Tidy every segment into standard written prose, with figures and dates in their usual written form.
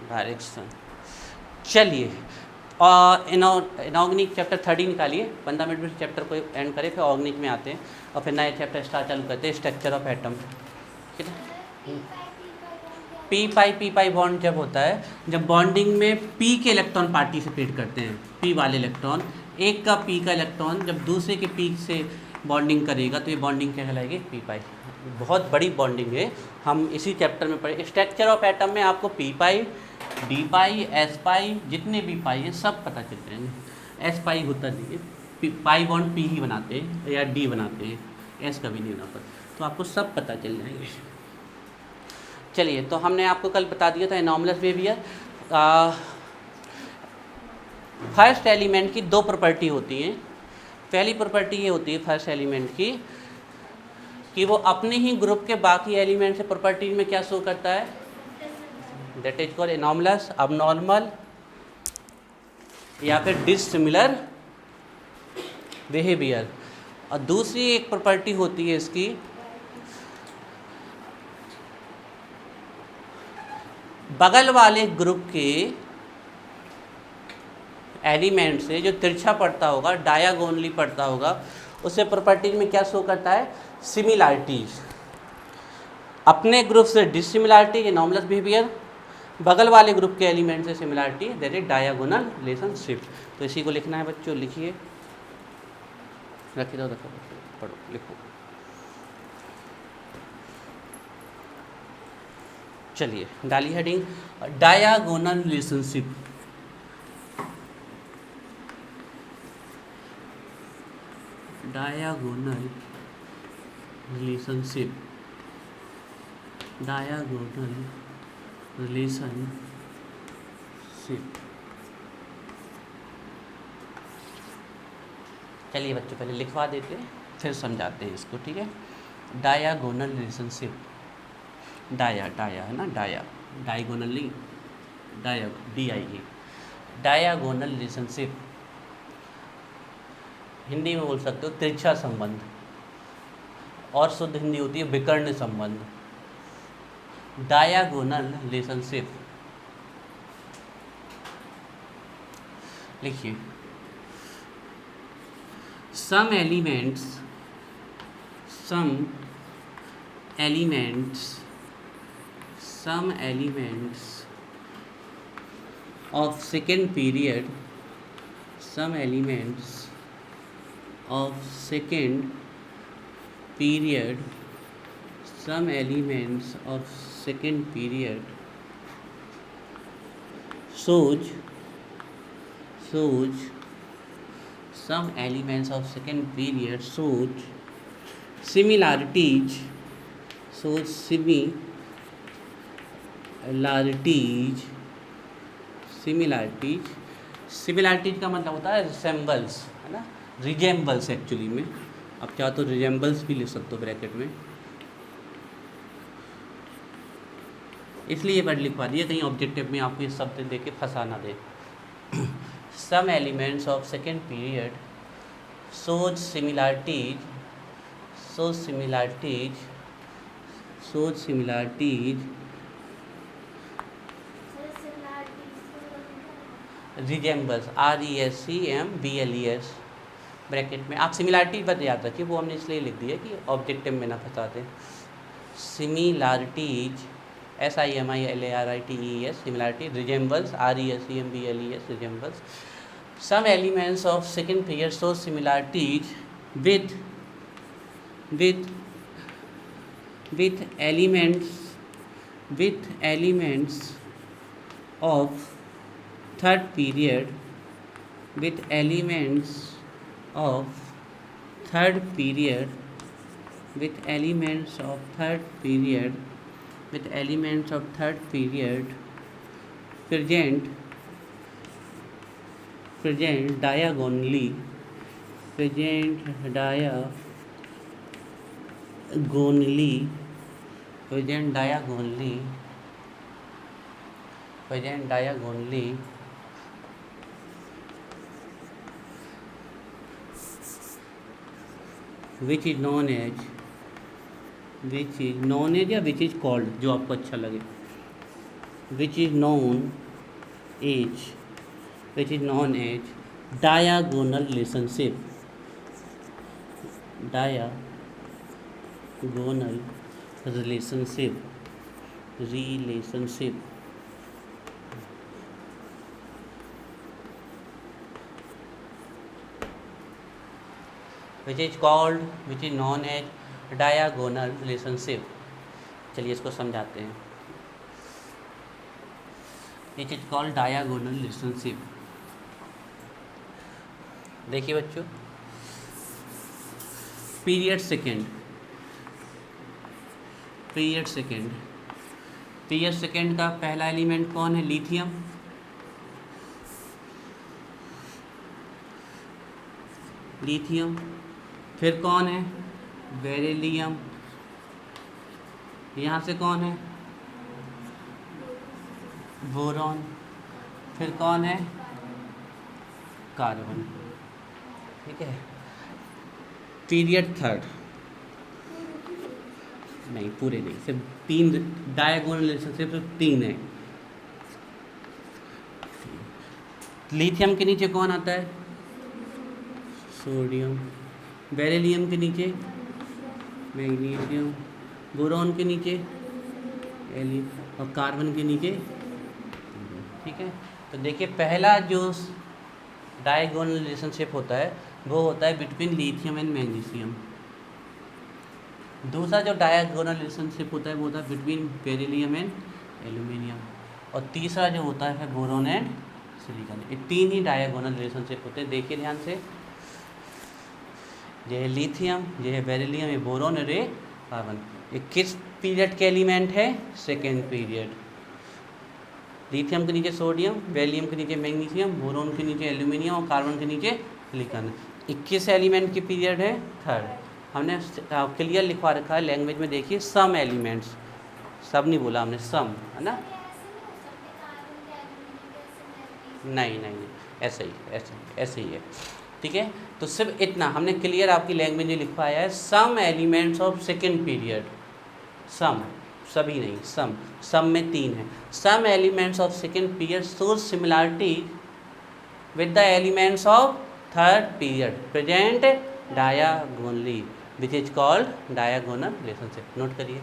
Direction. चलिए और inorganic chapter 30 निकालिए, 15 मिनट में चैप्टर को एंड करें, फिर ऑर्गेनिक में आते हैं और फिर नए चैप्टर स्टार्ट चालू करते हैं, स्ट्रक्चर ऑफ एटम। ठीक है। पी पाई बॉन्ड जब होता है, जब बॉन्डिंग में पी के इलेक्ट्रॉन पार्टिसिपेट करते हैं, पी वाले इलेक्ट्रॉन, एक का पी का इलेक्ट्रॉन जब दूसरे के पी से बॉन्डिंग करेगा तो ये बॉन्डिंग क्या कहलाएगी? पी पाई। बहुत बड़ी बॉन्डिंग है, हम इसी चैप्टर में पढ़े। स्ट्रक्चर ऑफ एटम में आपको पी पाई, डी पाई, एस पाई, जितने भी पाई हैं सब पता चल जाएंगे। एस पाई होता नहीं है, पाई बॉन्ड पी ही बनाते हैं या डी बनाते हैं, एस कभी नहीं बनाता, तो आपको सब पता चल जाएंगे। चलिए, तो हमने आपको कल बता दिया था एनॉमलस बिहेवियर। फर्स्ट एलिमेंट की दो प्रॉपर्टी होती हैं। पहली प्रॉपर्टी ये होती है फर्स्ट एलिमेंट की कि वो अपने ही ग्रुप के बाकी एलिमेंट से प्रॉपर्टी में क्या शो करता है? That is called anomalous, abnormal या फिर डिसिमिलर बिहेवियर। और दूसरी एक प्रॉपर्टी होती है इसकी, बगल वाले ग्रुप के एलिमेंट से जो तिरछा पड़ता होगा, डायगोनली पड़ता होगा, उससे प्रॉपर्टीज में क्या शो करता है? सिमिलैरिटीज। अपने ग्रुप से डिसिमिलैरिटी, एनॉमलस बिहेवियर, बगल वाले ग्रुप के एलिमेंट से similarity, that is diagonal relationship. तो इसी को लिखना है बच्चों, लिखिए, रखिए दो, रखो, पढ़ो, लिखो। चलिए, डाली heading diagonal relationship. Diagonal relationship, diagonal relationship. चलिए बच्चों, पहले लिखवा देते हैं फिर समझाते हैं इसको, ठीक है। डायगोनल रिलेशनशिप, डाया है ना, डायगोनल नहीं, DIA, डायगोनल रिलेशनशिप। हिंदी में बोल सकते हो तिरछा संबंध, और शुद्ध हिंदी होती है विकर्ण संबंध। डायगोनल रिलेशनशिप, लिखिए, some elements of second period, some elements of second period shows some elements of second period shows similarities का मतलब होता है रिसेम्बल्स, है ना, रिजेम्बल्स एक्चुअली में। आप चाहो तो रिजेम्बल्स भी ले सकते हो ब्रैकेट में, इसलिए ये वर्ड लिखवा दिया, कहीं ऑब्जेक्टिव में आपको ये शब्द दे के फंसा ना दे। Some elements of second period shows similarities resembles, RESEMBLES bracket में। आप सिमिलैरिटी बस याद रखिए, वो हमने इसलिए लिख दिया कि ऑब्जेक्टिव में ना फंसा दें। Similarities, SIMILARITES, similarity, resembles, RESEMBLES, resembles. Some elements of second period show similarities with elements of third period, with elements of third period present diagonally which is known as या which is called, जो आपको अच्छा लगे, which is known is diagonal relationship. Diagonal relationship which is known as diagonal relationship. चलिए इसको समझाते हैं. It is called diagonal relationship. देखिए बच्चों, पीरियड सेकेंड का पहला एलिमेंट कौन है? लिथियम. फिर कौन है? बेरिलियम. यहाँ से कौन है? बोरॉन. फिर कौन है? कार्बन. ठीक है. पीरियड थर्ड, नहीं पूरे नहीं, सिर्फ 3 डायगोनल रिलेशनशिप, सिर्फ 3 है. लिथियम के नीचे कौन आता है? सोडियम. बेरिलियम के नीचे मैग्नीशियम. बोरॉन के नीचे एलियम. और कार्बन के नीचे. ठीक है. तो देखिए, पहला जो डायगोनल रिलेशनशिप होता है वो होता है बिटवीन लिथियम एंड मैग्नीशियम. दूसरा जो डायगोनल रिलेशनशिप होता है वो होता है बिटवीन बेरिलियम एंड एल्यूमिनियम. और तीसरा जो होता है बोरॉन एंड सिलिकॉन. ये 3 ही डायगोनल रिलेशनशिप होते हैं. देखिए ध्यान से, ये है लिथियम, ये है बेरिलियम, ये बोरॉन और ये कार्बन. ये किस पीरियड के एलिमेंट है? Second period. लिथियम के नीचे सोडियम, बेरिलियम के नीचे मैग्नीशियम, बोरॉन के नीचे एल्यूमिनियम और कार्बन के नीचे सिलिकॉन. 21 एलिमेंट की पीरियड है थर्ड. हमने क्लियर लिखवा रखा है लैंग्वेज में. देखिए, सम एलिमेंट्स, सब नहीं बोला हमने, सम, है ना? नहीं, ऐसे ही है. ठीक है. तो सिर्फ इतना हमने क्लियर आपकी लैंग्वेज में लिखवाया है. Some elements of second period. Some, सभी नहीं, सम में 3 है. Some elements of second period show similarity with the elements of third period present diagonally, which is called diagonal relationship. Note करिए.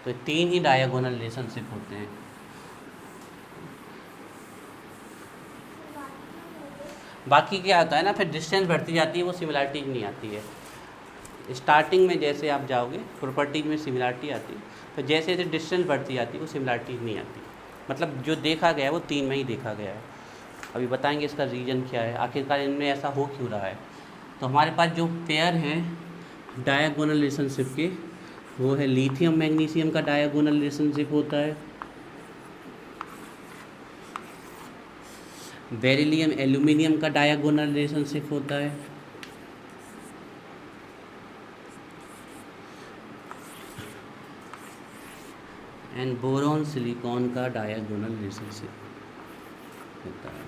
तो 3 ही डायगोनल रिलेशनशिप होते हैं. बाकी क्या आता है ना, फिर डिस्टेंस बढ़ती जाती है, वो सिमिलरिटीज नहीं आती है. स्टार्टिंग में जैसे आप जाओगे प्रॉपर्टीज में सिमिलरिटी आती है, तो जैसे जैसे डिस्टेंस बढ़ती जाती है वो सिमिलरिटीज नहीं आती. मतलब जो देखा गया है वो 3 में ही देखा गया है. अभी बताएंगे इसका रीज़न क्या है, आखिरकार इनमें ऐसा हो क्यों रहा है. तो हमारे पास जो पेयर हैं डायगोनल रिलेशनशिप के, वो है लिथियम मैग्नीशियम का डायगोनल रिलेशनशिप होता है, बेरिलियम एल्यूमिनियम का डायगोनल रिलेशनशिप होता है, एंड बोरॉन सिलिकॉन का डायगोनल रिलेशनशिप होता है.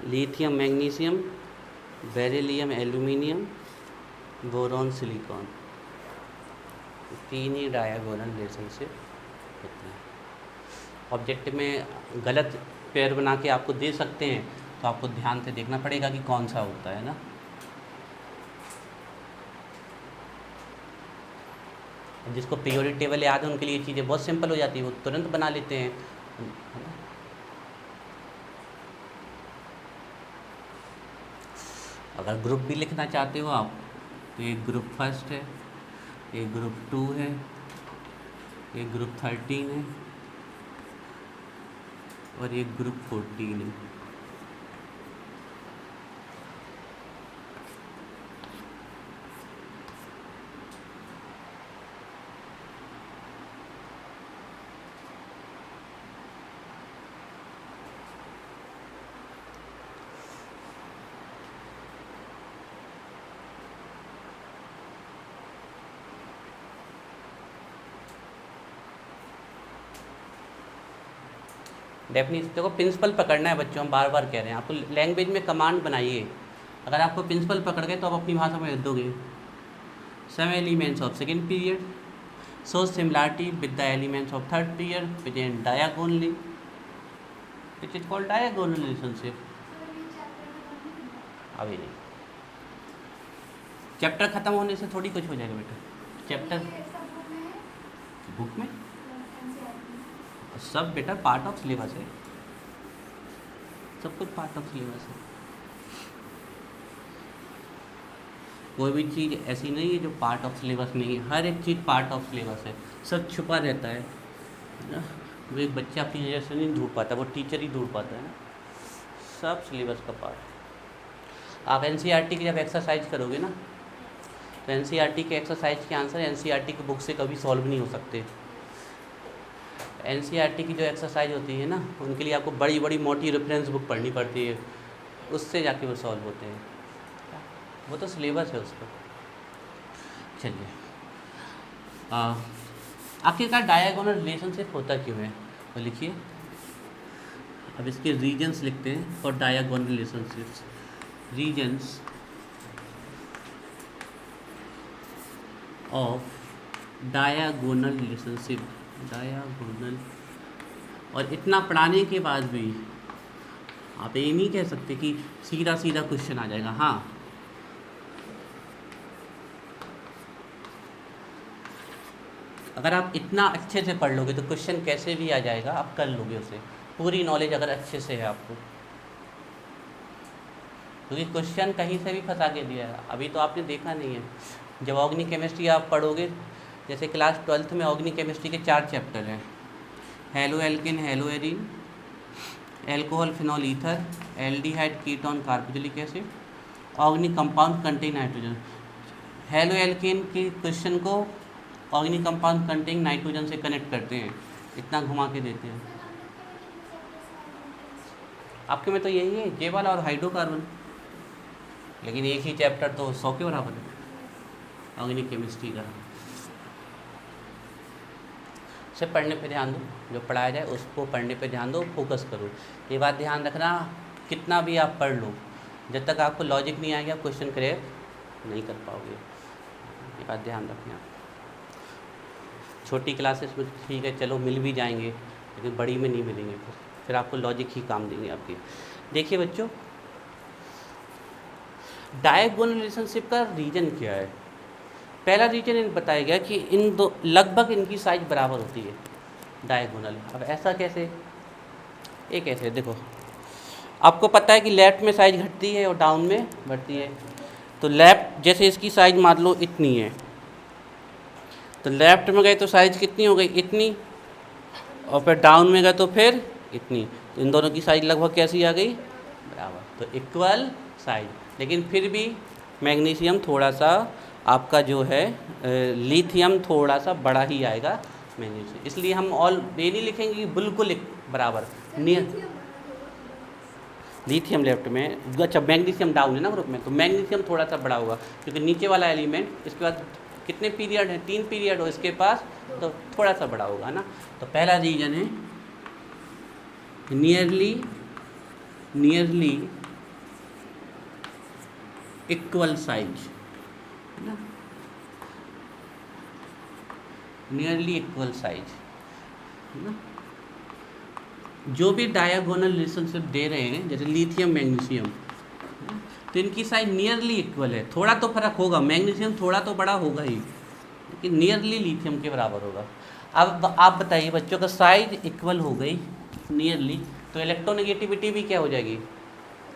Lithium magnesium, beryllium aluminium, boron silicon, 3 ही डायगोनल रिलेशनशिप होते हैं. ऑब्जेक्टिव में गलत पेयर बना के आपको दे सकते हैं, तो आपको ध्यान से देखना पड़ेगा कि कौन सा होता है ना. जिसको पीरियोडिक टेबल याद है उनके लिए चीज़ें बहुत सिंपल हो जाती है, वो तुरंत बना लेते हैं. अगर ग्रुप भी लिखना चाहते हो आप, तो एक ग्रुप फर्स्ट है, एक ग्रुप 2 है, एक ग्रुप 13 है और एक ग्रुप 14 है. डेफिनेशन देखो, प्रिंसिपल पकड़ना है बच्चों, हम बार बार कह रहे हैं आपको। लैंग्वेज में कमांड बनाइए, अगर आपको प्रिंसिपल पकड़ गए तो आप अपनी भाषा में लिख दोगे। Some elements of second period show similarity with the elements of third period present diagonally, it is called diagonal relationship. अभी नहीं, चैप्टर खत्म होने से थोड़ी कुछ हो जाएगा बेटा। चैप्टर बुक में सब बेटा पार्ट ऑफ सिलेबस है, सब कुछ पार्ट ऑफ सिलेबस है। कोई भी चीज़ ऐसी नहीं है जो पार्ट ऑफ सिलेबस नहीं है, हर एक चीज़ पार्ट ऑफ सिलेबस है, सब छुपा रहता है ना। वो एक बच्चा अपनी वजह से नहीं ढूंढ पाता, वो टीचर ही ढूंढ पाता है ना, सब सिलेबस का पार्ट। आप एनसीईआरटी की जब एक्सरसाइज करोगे ना, तो एनसीईआरटी के एक्सरसाइज के आंसर एनसीईआरटी की बुक से कभी सॉल्व नहीं हो सकते। एनसीईआरटी की जो एक्सरसाइज होती है ना, उनके लिए आपको बड़ी बड़ी मोटी रेफरेंस बुक पढ़नी पड़ती है, उससे जाके वो सॉल्व होते हैं, वो तो सिलेबस है उसका। चलिए, आखिरकार डायगोनल रिलेशनशिप होता क्यों है, तो लिखिए। अब इसके रीजन्स लिखते हैं for diagonal relationships. Reasons of diagonal relationship, diagonal. और इतना पढ़ाने के बाद भी आप ये नहीं कह सकते कि सीधा सीधा क्वेश्चन आ जाएगा। हाँ, अगर आप इतना अच्छे से पढ़ लोगे तो क्वेश्चन कैसे भी आ जाएगा, आप कर लोगे उसे, पूरी नॉलेज अगर अच्छे से है आपको। क्योंकि क्वेश्चन कहीं से भी फंसा के दिया है, अभी तो आपने देखा नहीं है। जब ऑर्गेनिक केमिस्ट्री आप पढ़ोगे, जैसे क्लास 12th में ऑर्गेनिक केमिस्ट्री के 4 चैप्टर हैं, haloalkane, haloarene, alcohol phenol ether, aldehyde ketone carboxylic acid, organic compound contain nitrogen. Haloalkane के क्वेश्चन को ऑर्गेनिक कंपाउंड कंटेन नाइट्रोजन से कनेक्ट करते हैं, इतना घुमा के देते हैं। आपके में तो यही है, जे वाला और हाइड्रोकार्बन, लेकिन एक ही चैप्टर तो 100 के बराबर है ऑर्गेनिक केमिस्ट्री का। सिर्फ पढ़ने पे ध्यान दो, जो पढ़ाया जाए उसको पढ़ने पे ध्यान दो, फोकस करो। ये बात ध्यान रखना, कितना भी आप पढ़ लो, जब तक आपको लॉजिक नहीं आएगा क्वेश्चन क्रैक नहीं कर पाओगे, ये बात ध्यान रखना। छोटी क्लासेस में ठीक है, चलो मिल भी जाएंगे, लेकिन बड़ी में नहीं मिलेंगे, फिर आपको लॉजिक ही काम देंगे आपके। देखिए बच्चों, डायगोनल रिलेशनशिप का रीजन क्या है। पहला रीजन इन बताया गया कि इन दो लगभग इनकी साइज बराबर होती है, डायगोनल। अब ऐसा कैसे, ये कैसे, देखो आपको पता है कि लेफ्ट में साइज घटती है और डाउन में बढ़ती है। तो लेफ्ट, जैसे इसकी साइज मान लो इतनी है, तो लेफ्ट में गए तो साइज कितनी हो गई, इतनी, और फिर डाउन में गए तो फिर इतनी। तो इन दोनों की साइज लगभग कैसी आ गई, बराबर, तो इक्वल साइज। लेकिन फिर भी मैग्नीशियम थोड़ा सा आपका जो है, लिथियम थोड़ा सा बड़ा ही आएगा मैग्नीशियम, इसलिए हम ऑल ये नहीं लिखेंगे कि बिल्कुल बराबर। लिथियम लेफ्ट में, अच्छा मैग्नीशियम डाउन है ना ग्रुप में, तो मैग्नीशियम थोड़ा सा बड़ा होगा, क्योंकि नीचे वाला एलिमेंट, इसके बाद कितने पीरियड हैं, 3 पीरियड हो इसके पास, तो थोड़ा सा बड़ा होगा ना। तो पहला रीजन है नियरली इक्वल साइज, है ना, नियरली इक्वल साइज, है ना। जो भी डायगोनल रिलेशनशिप दे रहे हैं, जैसे लिथियम मैग्नीशियम, तो इनकी साइज नियरली इक्वल है। थोड़ा तो फर्क होगा, मैग्नीशियम थोड़ा तो बड़ा होगा ही, लेकिन नियरली लिथियम के बराबर होगा। अब आप बताइए बच्चों, का साइज इक्वल हो गई नियरली, तो इलेक्ट्रोनेगेटिविटी भी क्या हो जाएगी,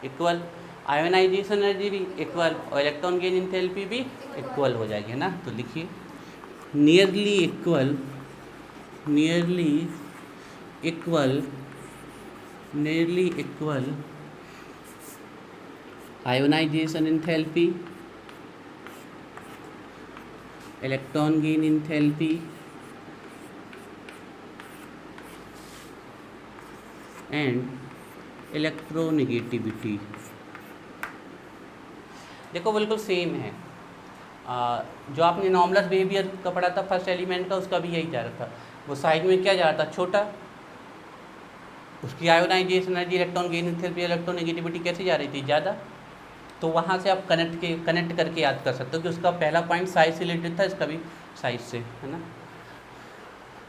इक्वल, आयोनाइजेशन एनर्जी भी इक्वल, और इलेक्ट्रॉन गेन एंथैल्पी भी इक्वल हो जाएगी, है ना। तो लिखिए nearly equal, ionisation enthalpy, electron gain enthalpy and electronegativity. देखो बिल्कुल सेम है, जो आपने नॉर्मल बिहेवियर का पढ़ा था फर्स्ट एलिमेंट का, उसका भी यही जा रहा था। वो साइज में क्या जा रहा था, छोटा, उसकी ionisation energy, electron gain enthalpy, electronegativity कैसे जा रही थी, ज़्यादा। तो वहाँ से आप कनेक्ट करके याद कर सकते हो कि उसका पहला पॉइंट साइज से रिलेटेड था, इसका भी साइज से, है ना।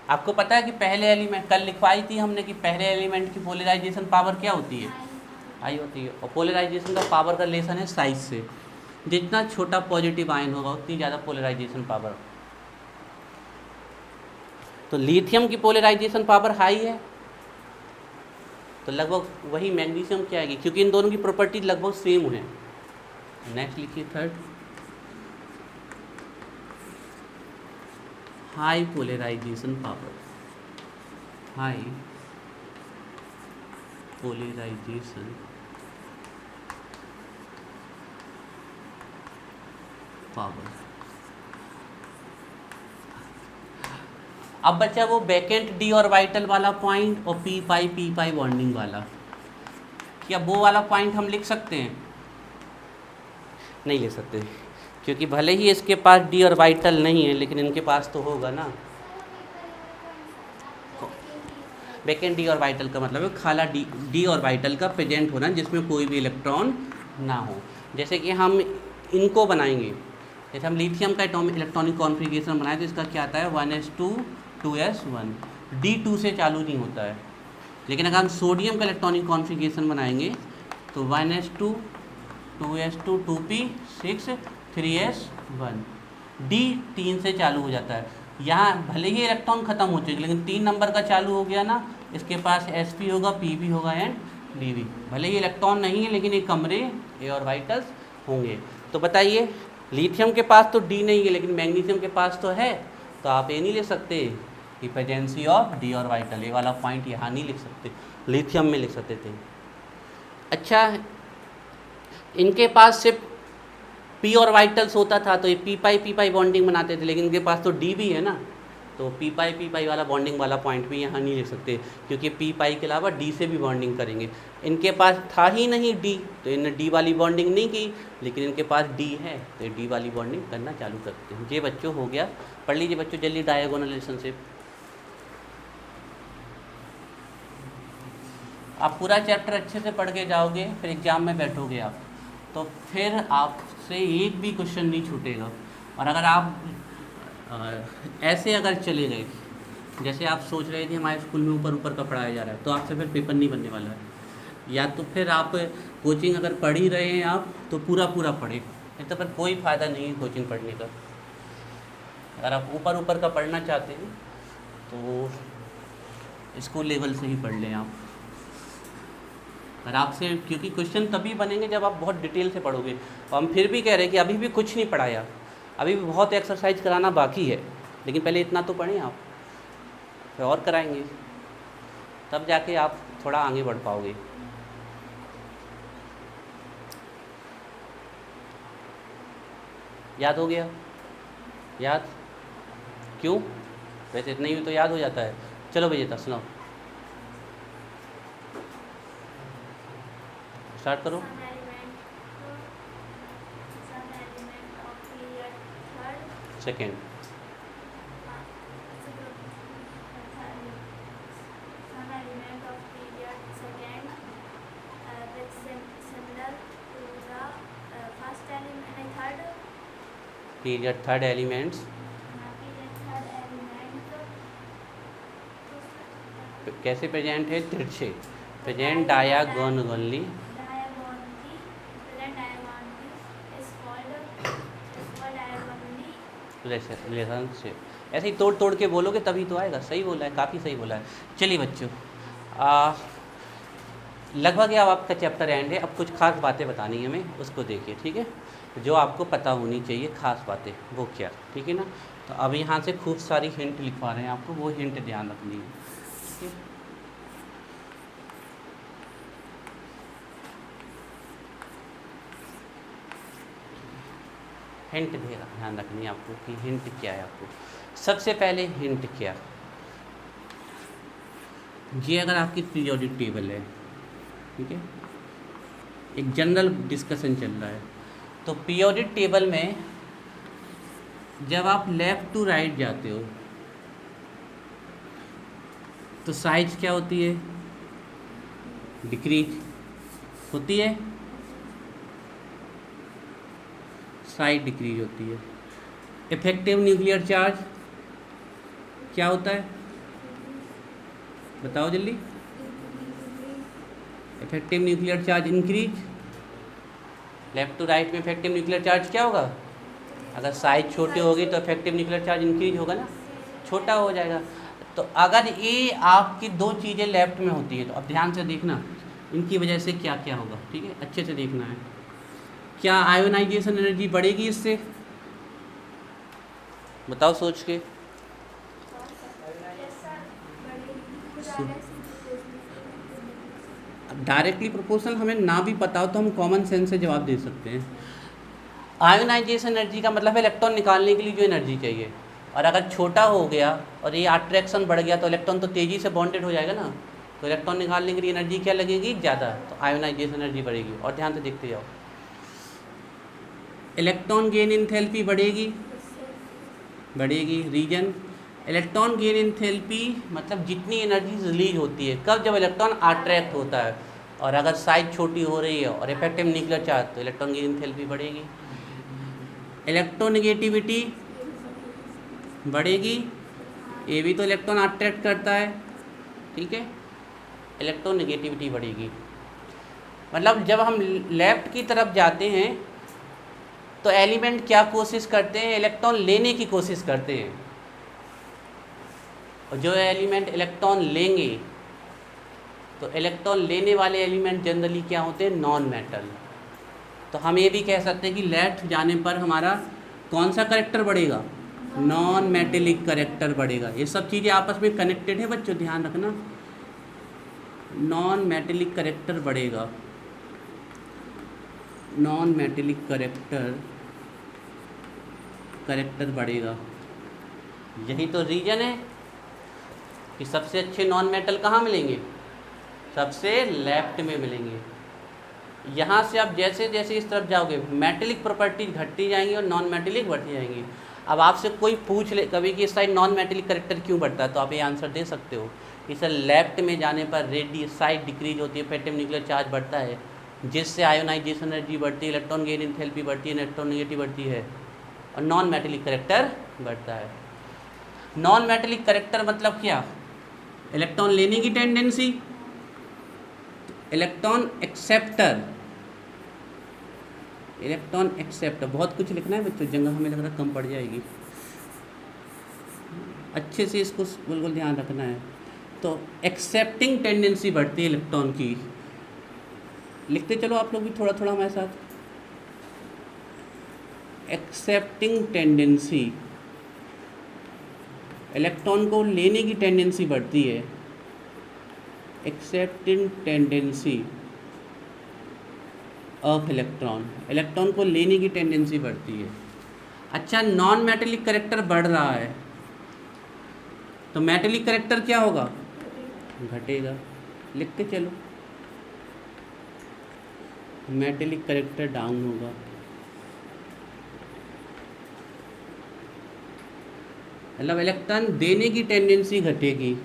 आपको पता है कि पहले एलिमेंट, कल लिखवाई थी हमने कि पहले एलिमेंट की पोलराइजेशन पावर क्या होती है, आई होती है, और पोलराइजेशन का पावर का रिलेशन है साइज से। जितना छोटा पॉजिटिव आयन होगा उतनी ज़्यादा पोलराइजेशन पावर। तो लिथियम की पोलराइजेशन पावर हाई है, तो लगभग वही मैग्नीशियम की आएगी, क्योंकि इन दोनों की प्रॉपर्टी लगभग सेम है। नेक्स्ट लिखिए third, high polarisation power, high polarisation power. अब बचा वो वैकेंट डी ऑर्बिटल वाला पॉइंट और पी पाई बॉन्डिंग वाला। क्या वो वाला पॉइंट हम लिख सकते हैं? नहीं लिख सकते, क्योंकि भले ही इसके पास डी ऑर्बिटल नहीं है लेकिन इनके पास तो होगा ना। वैकेंट डी ऑर्बिटल का मतलब है खाला डी ऑर्बिटल का प्रेजेंट होना जिसमें कोई भी इलेक्ट्रॉन ना हो। जैसे कि हम इनको बनाएंगे, जैसे हम लिथियम का एटॉमिक इलेक्ट्रॉनिक कॉन्फ़िगरेशन बनाए तो इसका क्या आता है 1s2 2s1, D2 से चालू नहीं होता है। लेकिन अगर हम सोडियम का इलेक्ट्रॉनिक कॉन्फ़िगरेशन बनाएंगे तो 1s2 2s2 2p6 3s1, D 3 से चालू हो जाता है। यहाँ भले ही इलेक्ट्रॉन खत्म हो चुके लेकिन 3 नंबर का चालू हो गया ना, इसके पास sp होगा, pb होगा एंड dv। भले ही इलेक्ट्रॉन नहीं है लेकिन ये कमरे ए ऑर्बिटल्स होंगे। तो बताइए लिथियम के पास तो डी नहीं है लेकिन मैग्नीशियम के पास तो है, तो आप ये नहीं लिख सकते कि प्रेजेंसी ऑफ डी ऑर्बिटल, ये वाला पॉइंट यहाँ नहीं लिख सकते, लिथियम में लिख सकते थे। अच्छा, इनके पास सिर्फ पी ऑर्बिटल्स होता था तो ये पी पाई बॉन्डिंग बनाते थे, लेकिन इनके पास तो डी भी है ना, तो पी पाई वाला बॉन्डिंग वाला पॉइंट भी यहाँ नहीं लिख सकते, क्योंकि पी पाई के अलावा डी से भी बॉन्डिंग करेंगे। इनके पास था ही नहीं डी, तो इन्हें डी वाली बॉन्डिंग नहीं की, लेकिन इनके पास डी है तो ये डी वाली बॉन्डिंग करना चालू करते हैं। ये बच्चों हो गया, पढ़ लीजिए बच्चों जल्दी डायगोनल रिलेशनशिप। आप पूरा चैप्टर अच्छे से पढ़ के जाओगे, फिर एग्ज़ाम में बैठोगे आप, तो फिर आपसे एक भी क्वेश्चन नहीं छूटेगा। और अगर आप ऐसे अगर चले गए, जैसे आप सोच रहे थे हमारे स्कूल में ऊपर का पढ़ाया जा रहा है, तो आपसे फिर पेपर नहीं बनने वाला है। या तो फिर आप कोचिंग अगर पढ़ ही रहे हैं आप तो पूरा पढ़े, नहीं तो फिर कोई फ़ायदा नहीं है कोचिंग पढ़ने का। अगर आप ऊपर का पढ़ना चाहते हैं तो स्कूल लेवल से ही पढ़ लें आप। और आपसे, क्योंकि क्वेश्चन तभी बनेंगे जब आप बहुत डिटेल से पढ़ोगे। और हम फिर भी कह रहे हैं कि अभी भी कुछ नहीं पढ़ाया, अभी भी बहुत एक्सरसाइज कराना बाकी है, लेकिन पहले इतना तो पढ़ें आप, फिर और कराएंगे, तब जाके आप थोड़ा आगे बढ़ पाओगे। याद हो गया? याद क्यों? वैसे इतना ही तो याद हो जाता है। चलो विजेता सुनाओ, स्टार्ट करो। सेकेंड, पीरियड थर्ड एलिमेंट्स कैसे प्रेजेंट है? तिरछे, प्रेजेंट डायगोनली रिलेशनशिप। ऐसे ही तोड़ के बोलोगे तभी तो आएगा। सही बोला है, काफ़ी सही बोला है। चलिए बच्चों, लगभग अब आपका चैप्टर एंड है। अब कुछ खास बातें बतानी है हमें, उसको देखिए, ठीक है? जो आपको पता होनी चाहिए खास बातें, वो क्या, ठीक है ना? तो अब यहाँ से खूब सारी हिंट लिखवा रहे हैं आपको, वो हिंट ध्यान रखनी है, ठीक है? हिंट ध्यान रखनी है आपको कि हिंट क्या है आपको। सबसे पहले हिंट क्या, ये अगर आपकी पीरियोडिक टेबल है, ठीक है, एक जनरल डिस्कशन चल रहा है, तो पीरियोडिक टेबल में जब आप लेफ़्ट टू राइट जाते हो तो साइज क्या होती है? डिक्रीज होती है, साइड डिक्रीज होती है। इफेक्टिव न्यूक्लियर चार्ज क्या होता है, बताओ जल्दी। Effective nuclear charge increase, left to right में इफेक्टिव न्यूक्लियर चार्ज क्या होगा, अगर साइज छोटी होगी तो इफेक्टिव न्यूक्लियर चार्ज इंक्रीज होगा ना, छोटा हो जाएगा। तो अगर ये आपकी दो चीज़ें लेफ्ट में होती है तो अब ध्यान से देखना इनकी वजह से क्या क्या होगा, ठीक है, अच्छे से देखना है। क्या आयोनाइजेशन एनर्जी बढ़ेगी इससे, बताओ सोच के। डायरेक्टली प्रोपोर्शनल हमें ना भी पता हो तो हम कॉमन सेंस से जवाब दे सकते हैं। आयोनाइजेशन एनर्जी का मतलब है इलेक्ट्रॉन निकालने के लिए जो एनर्जी चाहिए, और अगर छोटा हो गया और ये अट्रैक्शन बढ़ गया तो इलेक्ट्रॉन तो तेज़ी से बॉन्डेड हो जाएगा ना, तो इलेक्ट्रॉन निकालने के लिए एनर्जी क्या लगेगी, ज़्यादा, तो आयोनाइजेशन एनर्जी बढ़ेगी। और ध्यान से देखते जाओ, इलेक्ट्रॉन गेन एंथैल्पी बढ़ेगी। रीजन इलेक्ट्रॉन गेन एंथैल्पी मतलब जितनी एनर्जी रिलीज होती है कब, जब इलेक्ट्रॉन अट्रैक्ट होता है, और अगर साइज छोटी हो रही है और इफेक्टिव न्यूक्लियर चार्ज तो इलेक्ट्रॉन गेन एंथैल्पी बढ़ेगी। इलेक्ट्रोनेगेटिविटी बढ़ेगी, ये भी तो इलेक्ट्रॉन अट्रैक्ट करता है, ठीक है, इलेक्ट्रोनेगेटिविटी बढ़ेगी। मतलब जब हम लेफ्ट की तरफ जाते हैं तो एलिमेंट क्या कोशिश करते हैं, इलेक्ट्रॉन लेने की कोशिश करते हैं, और जो एलिमेंट इलेक्ट्रॉन लेंगे तो इलेक्ट्रॉन लेने वाले एलिमेंट जनरली क्या होते हैं, नॉन मेटल। तो हम ये भी कह सकते हैं कि लेफ्ट जाने पर हमारा कौन सा करेक्टर बढ़ेगा, नॉन मेटेलिक करेक्टर बढ़ेगा। ये सब चीज़ें आपस में कनेक्टेड है बच्चों, ध्यान रखना, नॉन मेटेलिक करेक्टर बढ़ेगा, नॉन मेटेलिक करेक्टर बढ़ेगा। यही तो रीजन है कि सबसे अच्छे नॉन मेटल कहाँ मिलेंगे, सबसे लेफ्ट में मिलेंगे। यहाँ से आप जैसे जैसे इस तरफ जाओगे मेटेलिक प्रॉपर्टीज घटती जाएंगी और नॉन मेटेलिक बढ़ती जाएंगी। अब आपसे कोई पूछ ले कभी कि इस साइड नॉन मेटेलिक करेक्टर क्यों बढ़ता है, तो आप ये आंसर दे सकते हो कि सर लेफ्ट में जाने पर रेडियस साइड डिक्रीज होती है, इफेक्टिव न्यूक्लियर चार्ज बढ़ता है, जिससे आयोनाइजेशन एनर्जी बढ़ती है, इलेक्ट्रॉन गेन एंथैल्पी बढ़ती है, इलेक्ट्रोनेगेटिविटी बढ़ती है, और नॉन मेटेलिक करेक्टर बढ़ता है। नॉन मेटेलिक करेक्टर मतलब क्या, इलेक्ट्रॉन लेने की टेंडेंसी, इलेक्ट्रॉन एक्सेप्टर, बहुत कुछ लिखना है बच्चों, जगह हमें लग रहा है कम पड़ जाएगी, अच्छे से इसको बिल्कुल ध्यान रखना है। तो एक्सेप्टिंग टेंडेंसी बढ़ती है इलेक्ट्रॉन की, लिखते चलो आप लोग भी थोड़ा थोड़ा हमारे साथ। एक्सेप्टिंग टेंडेंसी, इलेक्ट्रॉन को लेने की टेंडेंसी बढ़ती है, एक्सेप्टिंग टेंडेंसी ऑफ इलेक्ट्रॉन को लेने की टेंडेंसी बढ़ती है। अच्छा, नॉन मेटेलिक करेक्टर बढ़ रहा है तो मेटेलिक करेक्टर क्या होगा, घटेगा, लिखते चलो, मेटेलिक करेक्टर डाउन होगा। मतलब इलेक्ट्रॉन देने की टेंडेंसी घटेगी,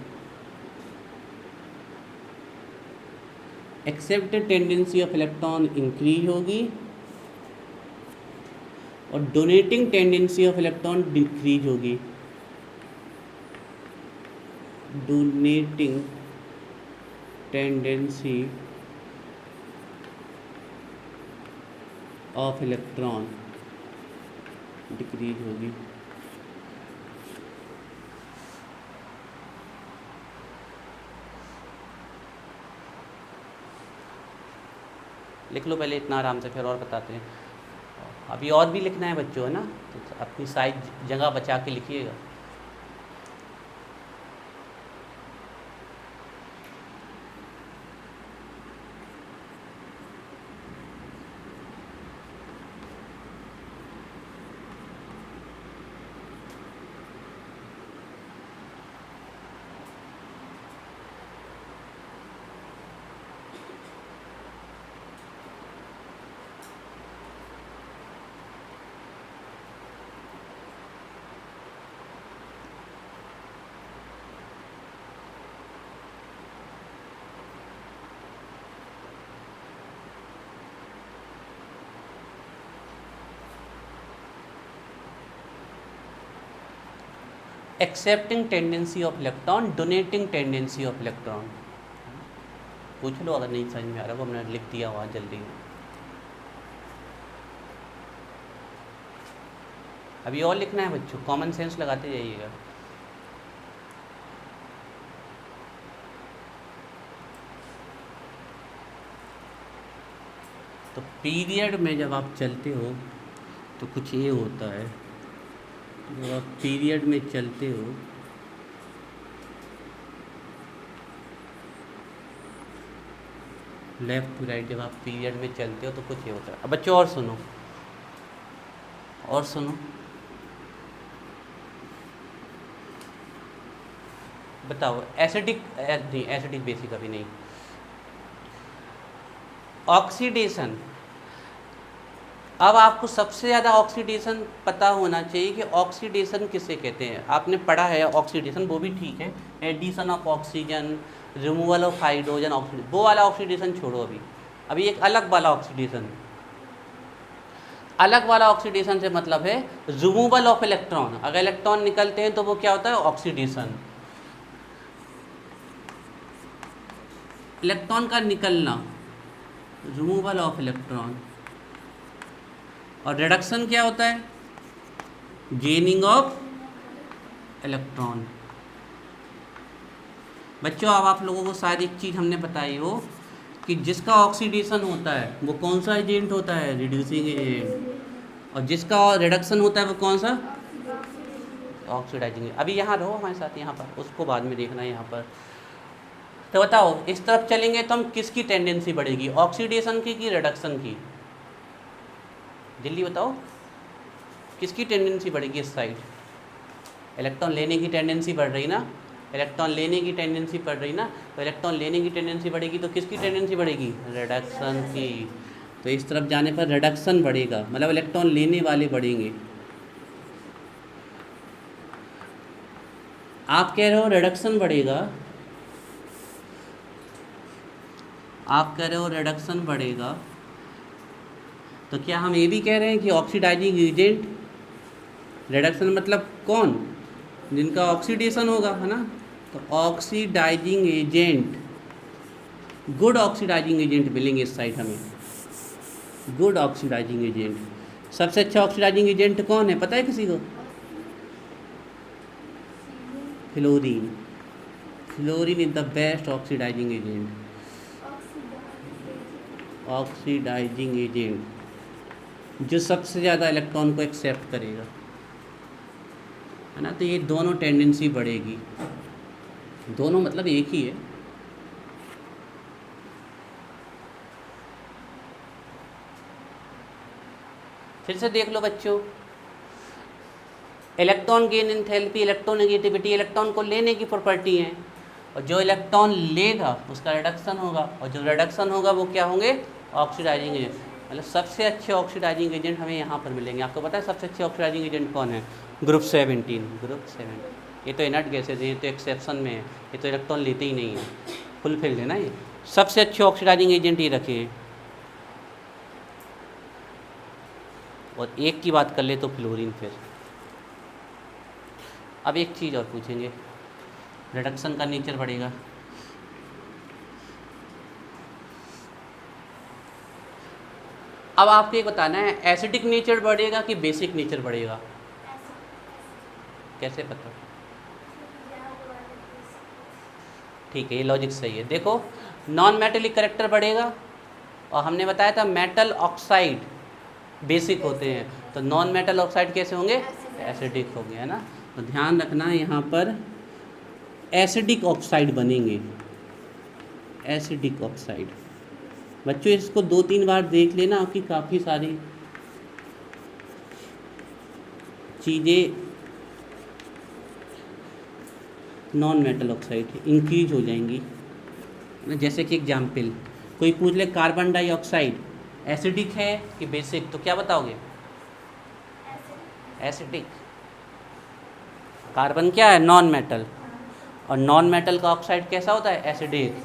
accepted tendency of electron increase होगी, और donating tendency of electron decrease होगी, donating tendency of electron decrease होगी। लिख लो पहले इतना आराम से, फिर और बताते हैं। अभी और भी लिखना है बच्चों, है ना, तो अपनी साइज जगह बचा के लिखिएगा। Accepting tendency of electron, donating tendency of electron. पूछ लो अगर नहीं समझ में आ रहा, वो हमने लिख दिया हुआ जल्दी में। अभी और लिखना है बच्चों, कॉमन सेंस लगाते जाइएगा। तो पीरियड में जब आप चलते हो तो कुछ ये होता है, जब आप पीरियड में चलते हो लेफ्ट टू राइट, जब आप पीरियड में चलते हो तो कुछ ये होता है। अब बच्चों और सुनो, और सुनो, बताओ एसिडिक नहीं, एसिडिक बेसिक अभी नहीं, ऑक्सीडेशन। अब आपको सबसे ज़्यादा ऑक्सीडेशन पता होना चाहिए कि ऑक्सीडेशन किसे कहते हैं। आपने पढ़ा है ऑक्सीडेशन, वो भी ठीक है, addition of oxygen, removal of hydrogen, oxidation, वो वाला ऑक्सीडेशन छोड़ो। अभी एक अलग वाला ऑक्सीडेशन, अलग वाला ऑक्सीडेशन से मतलब है रिमूवल ऑफ इलेक्ट्रॉन। अगर इलेक्ट्रॉन निकलते हैं तो वो क्या होता है, ऑक्सीडेशन। इलेक्ट्रॉन का निकलना, रिमूवल ऑफ इलेक्ट्रॉन। और रिडक्शन क्या होता है, गेनिंग ऑफ इलेक्ट्रॉन। बच्चों अब आप लोगों को शायद एक चीज़ हमने बताई हो कि जिसका ऑक्सीडेशन होता है वो कौन सा एजेंट होता है, रिड्यूसिंग एजेंट, और जिसका रिडक्शन होता है वो कौन सा, ऑक्सीडाइजिंग। अभी यहाँ रहो हमारे साथ, यहाँ पर, उसको बाद में देखना है यहाँ पर। तो बताओ इस तरफ चलेंगे तो हम किसकी टेंडेंसी बढ़ेगी, ऑक्सीडेशन की कि रिडक्शन की, जल्दी बताओ किसकी टेंडेंसी बढ़ेगी इस साइड। इलेक्ट्रॉन लेने की टेंडेंसी बढ़ रही ना, इलेक्ट्रॉन लेने की टेंडेंसी बढ़ रही ना, तो इलेक्ट्रॉन लेने की टेंडेंसी बढ़ेगी तो किसकी टेंडेंसी बढ़ेगी, रिडक्शन की। तो इस तरफ जाने पर रिडक्शन बढ़ेगा, मतलब इलेक्ट्रॉन लेने वाले बढ़ेंगे। आप कह रहे हो रिडक्शन बढ़ेगा, आप कह रहे हो रिडक्शन बढ़ेगा, तो क्या हम ये भी कह रहे हैं कि ऑक्सीडाइजिंग एजेंट, रिडक्शन मतलब कौन, जिनका ऑक्सीडेशन होगा, है ना। तो oxidising agent, good oxidising agent मिलेंगे इस साइड हमें, गुड ऑक्सीडाइजिंग एजेंट। सबसे अच्छा ऑक्सीडाइजिंग एजेंट कौन है पता है किसी को, fluorine. Fluorine is the best oxidising agent, oxidising agent जो सबसे ज़्यादा इलेक्ट्रॉन को एक्सेप्ट करेगा, है ना। तो ये दोनों टेंडेंसी बढ़ेगी, दोनों मतलब एक ही है। फिर से देख लो बच्चों, electron gain enthalpy, electron negativity, electron को लेने की प्रॉपर्टी है, और जो इलेक्ट्रॉन लेगा उसका रिडक्शन होगा, और जो रिडक्शन होगा वो क्या होंगे, ऑक्सीडाइजिंग एजेंट। मतलब सबसे अच्छे ऑक्सीडाइजिंग एजेंट हमें यहाँ पर मिलेंगे। आपको पता है सबसे अच्छे ऑक्सीडाइजिंग एजेंट कौन है, ग्रुप 17, ग्रुप 7। ये तो इनर्ट गैसेज हैं, ये तो एक्सेप्शन में है, ये तो इलेक्ट्रॉन लेते ही नहीं है, फुलफिल्ड है ना। ये सबसे अच्छे ऑक्सीडाइजिंग एजेंट ये रखे हैं। और एक की बात कर ले तो फ्लोरीन। फिर अब एक चीज़ और पूछेंगे, रिडक्शन का नेचर बढ़ेगा, अब आपको ये बताना है एसिडिक नेचर बढ़ेगा कि बेसिक नेचर बढ़ेगा, कैसे पता, ठीक है ये लॉजिक सही है। देखो नॉन मेटेलिक करेक्टर बढ़ेगा, और हमने बताया था मेटल ऑक्साइड बेसिक होते हैं, तो नॉन मेटल ऑक्साइड कैसे होंगे, एसिडिक होंगे, है ना। तो ध्यान रखना यहाँ पर एसिडिक ऑक्साइड बनेंगे, एसिडिक ऑक्साइड। बच्चों इसको 2-3 बार देख लेना, आपकी काफ़ी सारी चीज़ें नॉन मेटल ऑक्साइड इंक्रीज हो जाएंगी। जैसे कि एग्जाम्पल कोई पूछ ले कार्बन डाइऑक्साइड एसिडिक है कि बेसिक, तो क्या बताओगे, एसिडिक। कार्बन क्या है, नॉन मेटल, और नॉन मेटल का ऑक्साइड कैसा होता है, एसिडिक।